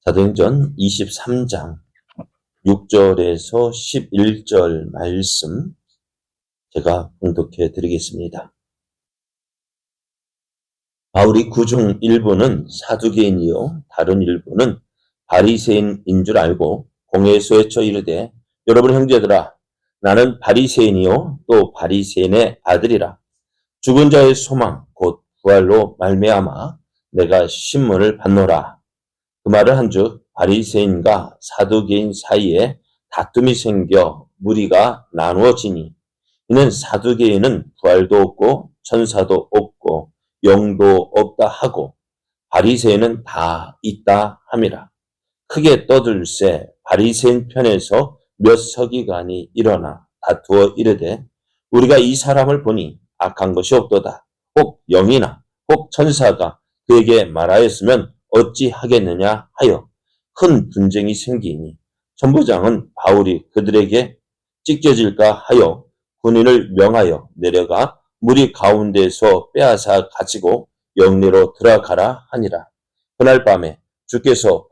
사도행전 23장 6절에서 11절 말씀 제가 봉독해 드리겠습니다. 바울이 그중 일부는 사두개인이요 다른 일부는 바리새인인 줄 알고 공회에서 외쳐 이르되 여러분 형제들아 나는 바리새인이요 또 바리새인의 아들이라. 죽은 자의 소망 곧 부활로 말미암아 내가 신문을 받노라. 그 말을 한즉 바리새인과 사두개인 사이에 다툼이 생겨 무리가 나누어지니 이는 사두개인은 부활도 없고 천사도 없고 영도 없다 하고 바리새인은 다 있다 함이라. 크게 떠들세 바리새인 편에서 몇 서기관이 일어나 다투어 이르되 우리가 이 사람을 보니 악한 것이 없도다. 혹 영이나 혹 천사가 그에게 말하였으면 어찌 하겠느냐 하여 큰 분쟁이 생기니 천부장은 바울이 그들에게 찢겨질까 하여 군인을 명하여 내려가 무리 가운데서 빼앗아 가지고 영내로 들어가라 하니라. 그날 밤에 주께서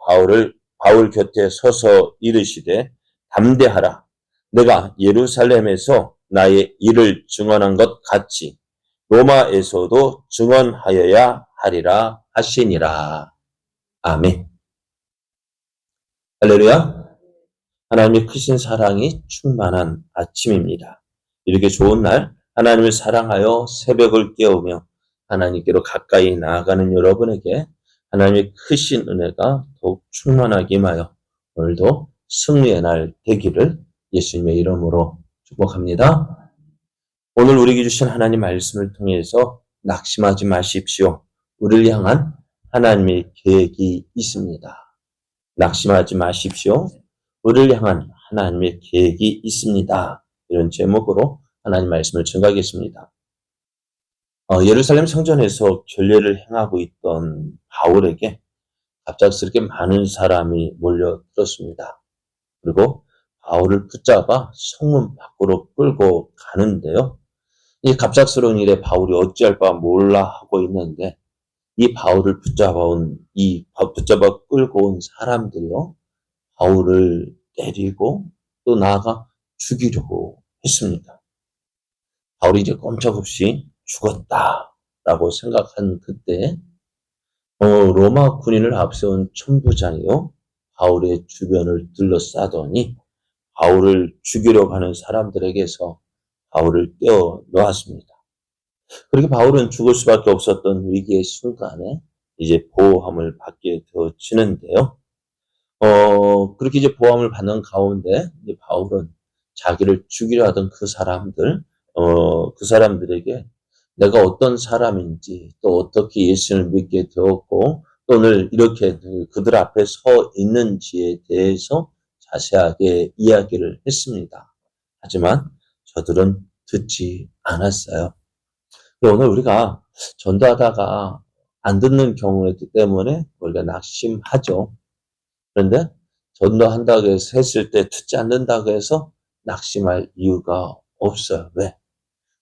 바울 곁에 서서 이르시되 담대하라. 내가 예루살렘에서 나의 일을 증언한 것 같이 로마에서도 증언하여야 하리라 하시니라. 아멘. 할렐루야. 하나님의 크신 사랑이 충만한 아침입니다. 이렇게 좋은 날 하나님을 사랑하여 새벽을 깨우며 하나님께로 가까이 나아가는 여러분에게 하나님의 크신 은혜가 더욱 충만하게 임하여 오늘도 승리의 날 되기를 예수님의 이름으로 축복합니다. 오늘 우리에게 주신 하나님 말씀을 통해서 낙심하지 마십시오. 우리를 향한 하나님의 계획이 있습니다. 낙심하지 마십시오. 우리를 향한 하나님의 계획이 있습니다. 이런 제목으로 하나님 말씀을 증거하겠습니다. 예루살렘 성전에서 결례를 행하고 있던 바울에게 갑작스럽게 많은 사람이 몰려들었습니다. 그리고 바울을 붙잡아 성문 밖으로 끌고 가는데요. 이 갑작스러운 일에 바울이 어찌할 바 몰라 하고 있는데 이 바울을 붙잡아 끌고 온 사람들이요. 바울을 때리고 또 나아가 죽이려고 했습니다. 바울이 이제 꼼짝없이 죽었다라고 생각한 그때 로마 군인을 앞세운 천부장이요. 바울의 주변을 둘러싸더니 바울을 죽이려고 하는 사람들에게서 바울을 떼어 놓았습니다. 그렇게 바울은 죽을 수밖에 없었던 위기의 순간에 이제 보호함을 받게 되어지는데요. 그렇게 이제 보호함을 받는 가운데 이제 바울은 자기를 죽이려 하던 그 사람들에게 내가 어떤 사람인지 또 어떻게 예수를 믿게 되었고 또 오늘 이렇게 그들 앞에 서 있는지에 대해서 자세하게 이야기를 했습니다. 하지만 저들은 듣지 않았어요. 오늘 우리가 전도하다가 안 듣는 경우 때문에 우리가 낙심하죠. 그런데 전도한다고 해서 했을 때 듣지 않는다고 해서 낙심할 이유가 없어요. 왜?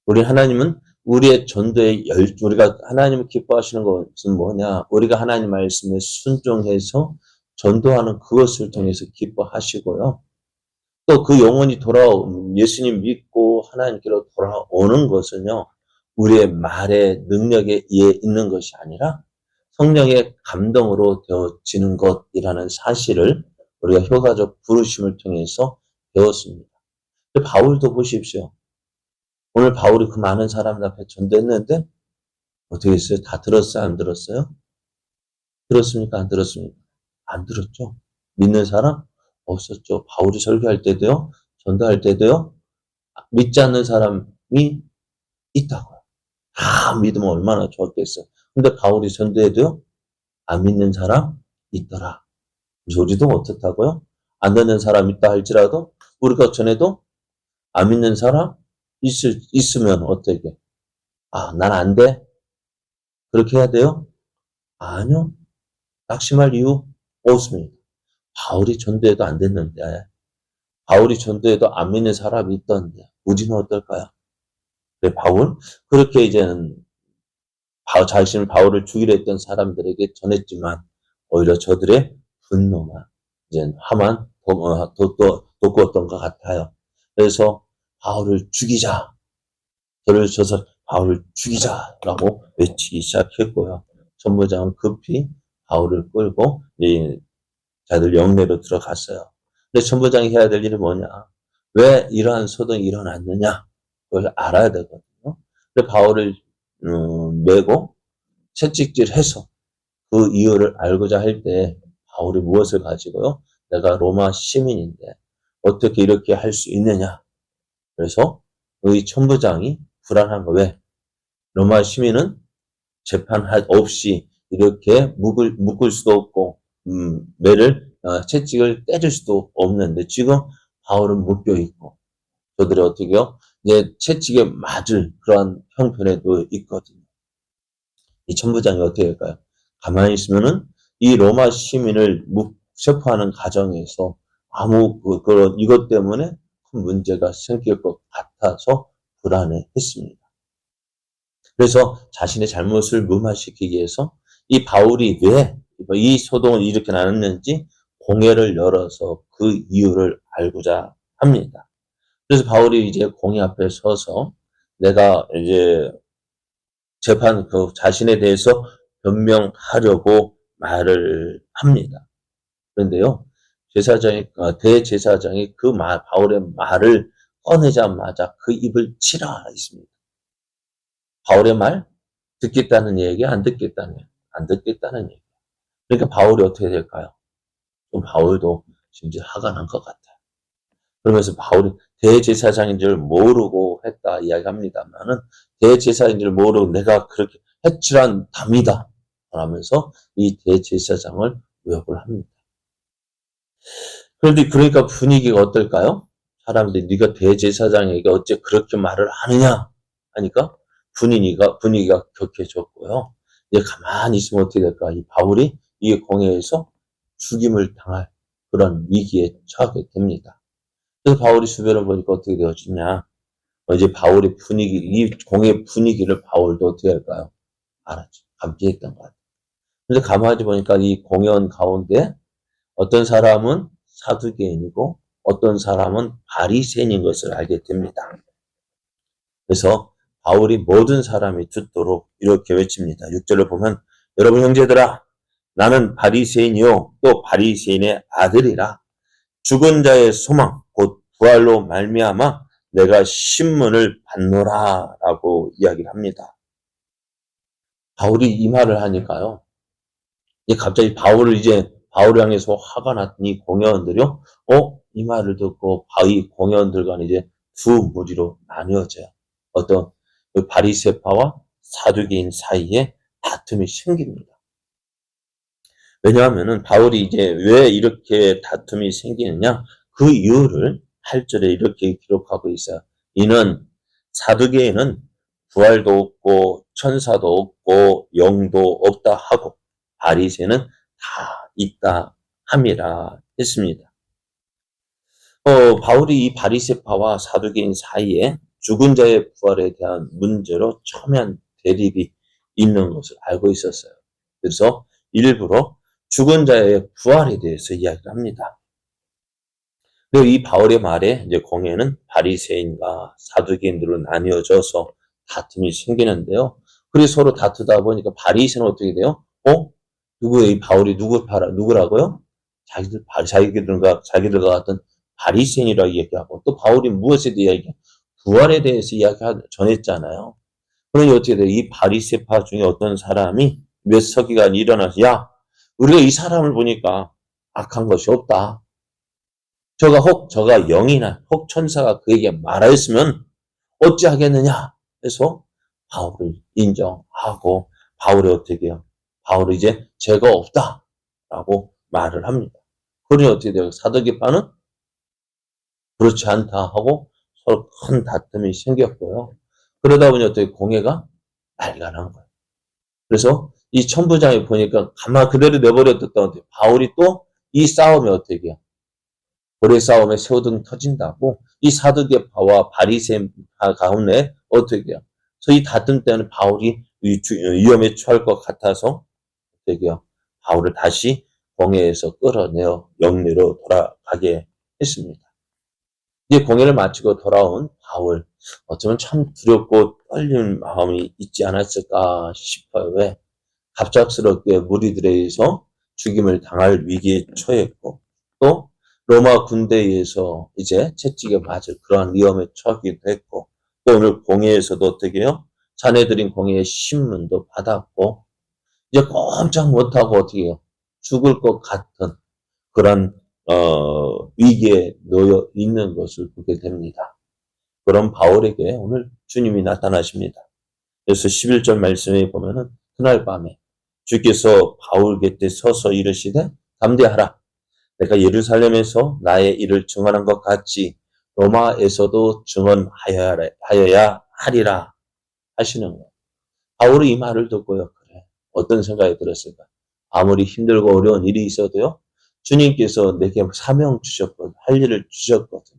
우리 하나님은 우리의 전도에 우리가 하나님을 기뻐하시는 것은 뭐냐? 우리가 하나님 말씀에 순종해서 전도하는 그것을 통해서 기뻐하시고요. 또 그 영혼이 예수님 믿고 하나님께로 돌아오는 것은요. 우리의 말의 능력에 의해 있는 것이 아니라 성령의 감동으로 되어지는 것이라는 사실을 우리가 효과적 부르심을 통해서 배웠습니다. 바울도 보십시오. 오늘 바울이 그 많은 사람들 앞에 전도했는데 어떻게 했어요? 다 들었어요? 안 들었어요? 들었습니까? 안 들었습니까? 안 들었죠. 믿는 사람 없었죠. 바울이 설교할 때도요. 전도할 때도요. 믿지 않는 사람이 있다고요. 다 믿으면 얼마나 좋았겠어요. 근데 바울이 전도해도요. 안 믿는 사람 있더라. 그래서 우리도 어떻다고요? 안 듣는 사람 있다 할지라도 우리가 전에도 안 믿는 사람 있으면 어떻게? 난 안 돼? 그렇게 해야 돼요? 아니요. 낙심할 이유 없습니다. 바울이 전도해도 안 됐는데 바울이 전도해도 안 믿는 사람이 있던데 우리는 어떨까요? 바울 그렇게 이제는 자신을 바울을 죽이려 했던 사람들에게 전했지만 오히려 저들의 분노만, 이제 화만 돋구었던 것 같아요. 그래서 바울을 죽이자. 저를 쳐서 바울을 죽이자라고 외치기 시작했고요. 천부장은 급히 바울을 끌고 자들 영내로 들어갔어요. 근데 천부장이 해야 될 일은 뭐냐? 왜 이러한 소동이 일어났느냐? 그걸 알아야 되거든요. 근데 바울을 메고 채찍질해서 그 이유를 알고자 할 때 바울이 무엇을 가지고요? 내가 로마 시민인데 어떻게 이렇게 할 수 있느냐? 그래서 이 천부장이 불안한 거 왜? 로마 시민은 재판 없이 이렇게 묶을 수도 없고 매를 채찍을 때릴 수도 없는데 지금 바울은 묶여 있고 저들이 어떻게요? 이제 채찍에 맞을 그러한 형편에도 있거든요. 이 천부장이 어떻게 할까요? 가만히 있으면은 이 로마 시민을 체포하는 과정에서 아무 그런 이것 때문에 큰 문제가 생길 것 같아서 불안해했습니다. 그래서 자신의 잘못을 무마시키기 위해서 이 바울이 왜 이 소동을 이렇게 나눴는지 공회를 열어서 그 이유를 알고자 합니다. 그래서 바울이 이제 공회 앞에 서서 내가 이제 재판 그 자신에 대해서 변명하려고 말을 합니다. 그런데요, 대제사장이 그 바울의 말을 꺼내자마자 그 입을 치라 했습니다. 바울의 말 듣겠다는 얘기, 안 듣겠다는 얘기, 안 듣겠다는 얘기. 그러니까 바울이 어떻게 될까요? 좀 바울도 심지어 화가 난 것 같아요. 그러면서 바울이 대제사장인 줄 모르고 했다 이야기합니다만은 대제사장인 줄 모르고 내가 그렇게 해칠한 담이다 하면서 이 대제사장을 모욕을 합니다. 그런데 그러니까 분위기가 어떨까요? 사람들이 네가 대제사장에게 어째 그렇게 말을 하느냐 하니까 분위기가 격해졌고요. 이제 가만히 있으면 어떻게 될까? 이 바울이 이 공회에서 죽임을 당할 그런 위기에 처하게 됩니다. 그래서 바울이 주변을 보니까 어떻게 되어지냐? 이제 바울의 이 공회 분위기를 바울도 어떻게 할까요? 알았죠. 감지했던 것 같아요. 근데 가만히 보니까 이 공연 가운데 어떤 사람은 사두개인이고 어떤 사람은 바리새인인 것을 알게 됩니다. 그래서 바울이 모든 사람이 듣도록 이렇게 외칩니다. 6절을 보면 여러분 형제들아 나는 바리새인이요 또 바리새인의 아들이라 죽은 자의 소망 곧 부활로 말미암아 내가 신문을 받노라라고 이야기를 합니다. 바울이 이 말을 하니까요. 갑자기 바울을 향해서 화가 났더니 공회원들이요. 이 말을 듣고 이 공회원들 간 이제 두 무리로 나뉘어져요. 어떤 바리새파와 사두개인 사이에 다툼이 생깁니다. 왜냐하면은 바울이 이제 왜 이렇게 다툼이 생기느냐? 그 이유를 8절에 이렇게 기록하고 있어요. 이는 사두개인은 부활도 없고 천사도 없고 영도 없다 하고 바리새는 다 있다 함이라 했습니다. 바울이 이 바리새파와 사두개인 사이에 죽은 자의 부활에 대한 문제로 첨예한 대립이 있는 것을 알고 있었어요. 그래서 일부러 죽은 자의 부활에 대해서 이야기를 합니다. 그리고 이 바울의 말에 이제 공회는 바리새인과 사두개인들로 나뉘어져서 다툼이 생기는데요. 그래서 서로 다투다 보니까 바리새인은 어떻게 돼요? 이 바울이 누구라고요? 자기들과 같은 바리새인이라고 이야기하고 또 바울이 무엇에 대해 부활에 대해서 전했잖아요. 그러니 어떻게 돼요? 이 바리새파 중에 어떤 사람이 몇 서기관 일어나서 야 우리가 이 사람을 보니까 악한 것이 없다. 저가 영이나 혹 천사가 그에게 말하였으면 어찌하겠느냐 해서 바울을 인정하고 바울이 어떻게 해요? 바울이 이제 죄가 없다라고 말을 합니다. 그러니 어떻게 돼요? 사두개파는 그렇지 않다 하고 서로 큰 다툼이 생겼고요. 그러다 보니 어떻게 공회가 난리가 난 거예요. 그래서 이 천부장이 보니까 가만 그대로 내버려뒀더니 바울이 또 이 싸움에 어떻게 해요? 고래 싸움에 새우등 터진다고 이 사두개파와 바리새파 가운데 어떻게 해요? 그래서 이 다툼 때문에 바울이 위험에 처할 것 같아서 어떻게 해요? 바울을 다시 공회에서 끌어내어 영내로 돌아가게 했습니다. 이제 공회를 마치고 돌아온 바울, 어쩌면 참 두렵고 떨리는 마음이 있지 않았을까 싶어요. 왜? 갑작스럽게 무리들에 의해서 죽임을 당할 위기에 처했고, 또 로마 군대에 의해서 이제 채찍에 맞을 그러한 위험에 처하기도 했고, 또 오늘 공회에서도 어떻게 해요? 자네들인 공회의 신문도 받았고, 이제 꼼짝 못하고 어떻게 해요? 죽을 것 같은 그런 위기에 놓여 있는 것을 보게 됩니다. 그런 바울에게 오늘 주님이 나타나십니다. 그래서 11절 말씀에 보면은 그날 밤에 주께서 바울 곁에 서서 이르시되 담대하라. 내가 예루살렘에서 나의 일을 증언한 것 같이 로마에서도 증언하여야 하리라 하시는 거예요. 바울이 이 말을 듣고요. 그래. 어떤 생각이 들었을까? 아무리 힘들고 어려운 일이 있어도요. 주님께서 내게 사명 주셨거든. 할 일을 주셨거든.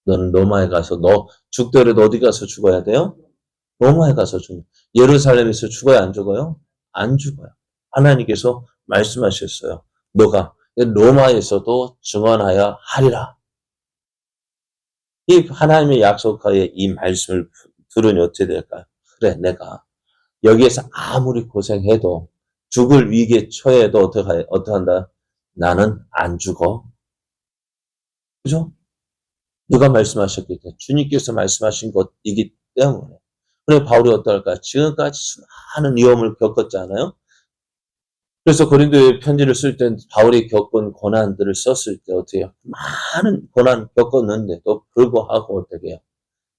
너는 로마에 가서 너 죽더라도 어디 가서 죽어야 돼요? 로마에 가서 죽는. 예루살렘에서 죽어야 안 죽어요? 안 죽어요. 하나님께서 말씀하셨어요. 너가 로마에서도 증언하여 하리라. 이 하나님의 약속하에 이 말씀을 들으니 어떻게 될까요? 그래, 내가 여기에서 아무리 고생해도 죽을 위기에 처해도 어떡한다? 나는 안 죽어. 그죠? 누가 말씀하셨겠죠? 주님께서 말씀하신 것이기 때문에. 그래, 바울이 어떨까? 지금까지 수많은 위험을 겪었잖아요? 그래서 고린도에 편지를 쓸 때 바울이 겪은 고난들을 썼을 때 어떻게 해요? 많은 고난 겪었는데도 불구하고 어떻게 해요?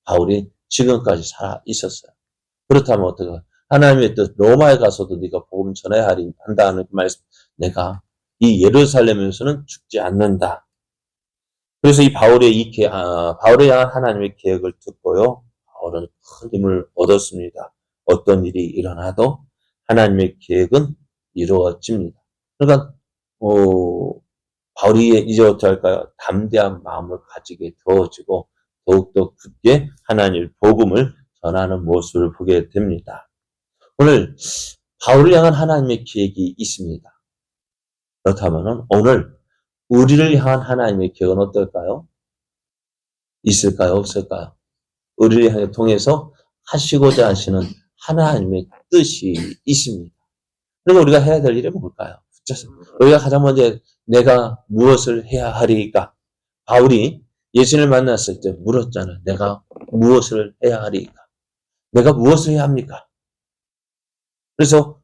바울이 지금까지 살아 있었어요. 그렇다면 어떻게 해요? 하나님의 뜻, 로마에 가서도 네가 복음 전해야 한다는 그 말씀. 내가 이 예루살렘에서는 죽지 않는다. 그래서 이 바울에 향한 하나님의 계획을 듣고요. 바울은 큰 힘을 얻었습니다. 어떤 일이 일어나도 하나님의 계획은 이루어집니다. 그러니까 바울이 이제 어떻게 할까요? 담대한 마음을 가지게 되어지고 더욱더 굳게 하나님의 복음을 전하는 모습을 보게 됩니다. 오늘 바울을 향한 하나님의 계획이 있습니다. 그렇다면 오늘 우리를 향한 하나님의 계획은 어떨까요? 있을까요? 없을까요? 우리를 향해 통해서 하시고자 하시는 하나님의 뜻이 있습니다. 그럼 우리가 해야 될 일은 뭘까요? 우리가 가장 먼저 내가 무엇을 해야 하리까? 바울이 예수를 만났을 때 물었잖아요. 내가 무엇을 해야 하리까? 내가 무엇을 해야 합니까? 그래서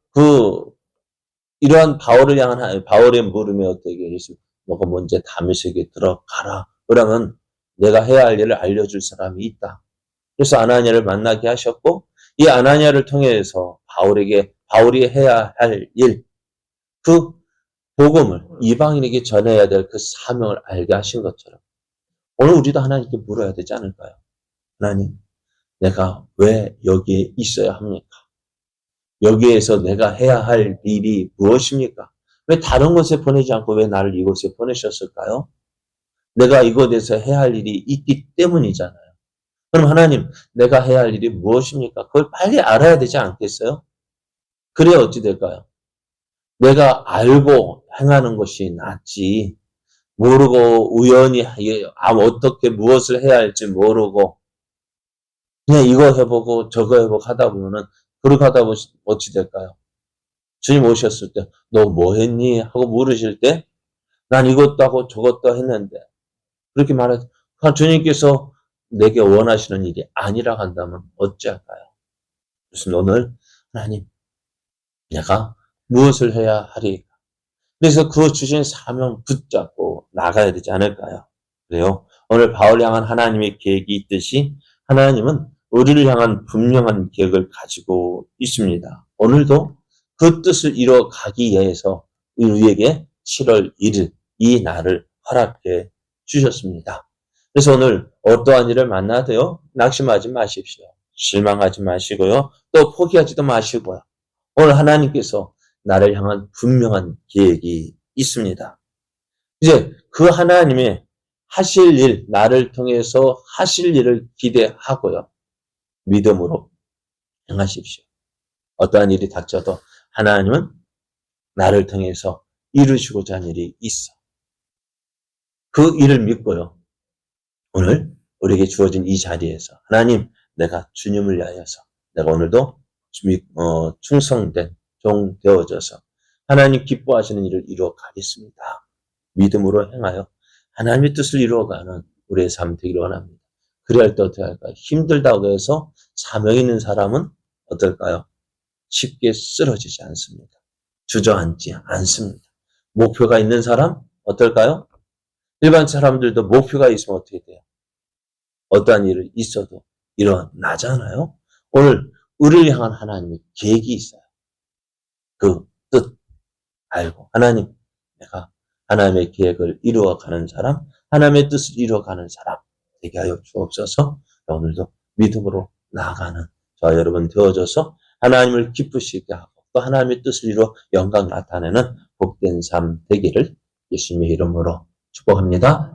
이러한 바울을 향한 바울의 물음에 어떻게 예수 너가 먼저 다메섹에 들어가라. 그러면 내가 해야 할 일을 알려줄 사람이 있다. 그래서 아나니아를 만나게 하셨고 이 아나니아를 통해서 바울이 해야 할 일, 그 복음을 이방인에게 전해야 될 그 사명을 알게 하신 것처럼 오늘 우리도 하나님께 물어야 되지 않을까요? 하나님, 내가 왜 여기에 있어야 합니까? 여기에서 내가 해야 할 일이 무엇입니까? 왜 다른 곳에 보내지 않고 왜 나를 이곳에 보내셨을까요? 내가 이곳에서 해야 할 일이 있기 때문이잖아요. 그럼 하나님, 내가 해야 할 일이 무엇입니까? 그걸 빨리 알아야 되지 않겠어요? 그래야 어찌 될까요? 내가 알고 행하는 것이 낫지. 모르고 우연히 어떻게 무엇을 해야 할지 모르고 그냥 이거 해보고 저거 해보고 하다 보면은 그렇게 하다 보면 어찌 될까요? 주님 오셨을 때 너 뭐 했니? 하고 물으실 때 난 이것도 하고 저것도 했는데 그렇게 말해서 주님께서 내게 원하시는 일이 아니라 한다면 어찌할까요? 그래서 오늘 하나님 내가 무엇을 해야 하리? 그래서 그 주신 사명 붙잡고 나가야 되지 않을까요? 그래요. 오늘 바울 향한 하나님의 계획이 있듯이 하나님은 우리를 향한 분명한 계획을 가지고 있습니다. 오늘도 그 뜻을 이뤄가기 위해서 우리에게 7월 1일 이 날을 허락해 주셨습니다. 그래서 오늘 어떠한 일을 만나도요. 낙심하지 마십시오. 실망하지 마시고요. 또 포기하지도 마시고요. 오늘 하나님께서 나를 향한 분명한 계획이 있습니다. 이제 그 하나님의 하실 일, 나를 통해서 하실 일을 기대하고요. 믿음으로 행하십시오. 어떠한 일이 닥쳐도 하나님은 나를 통해서 이루시고자 하는 일이 있어. 그 일을 믿고요. 오늘 우리에게 주어진 이 자리에서 하나님, 내가 주님을 위하여서 내가 오늘도 충성된 종 되어져서 하나님 기뻐하시는 일을 이루어 가겠습니다. 믿음으로 행하여 하나님의 뜻을 이루어가는 우리의 삶 되기를 원합니다. 그래야 할 때 어떻게 할까요? 힘들다고 해서 사명 있는 사람은 어떨까요? 쉽게 쓰러지지 않습니다. 주저앉지 않습니다. 목표가 있는 사람 어떨까요? 일반 사람들도 목표가 있으면 어떻게 돼요? 어떠한 일이 있어도 일어나잖아요. 오늘 우리를 향한 하나님의 계획이 있어요. 그 뜻 알고 하나님, 내가 하나님의 계획을 이루어가는 사람, 하나님의 뜻을 이루어가는 사람 되게 하여 주옵소서. 오늘도 믿음으로 나아가는 저와 여러분 되어져서 하나님을 기쁘시게 하고 또 하나님의 뜻을 이루어 영광 나타내는 복된 삶 되기를 예수님의 이름으로 축복합니다.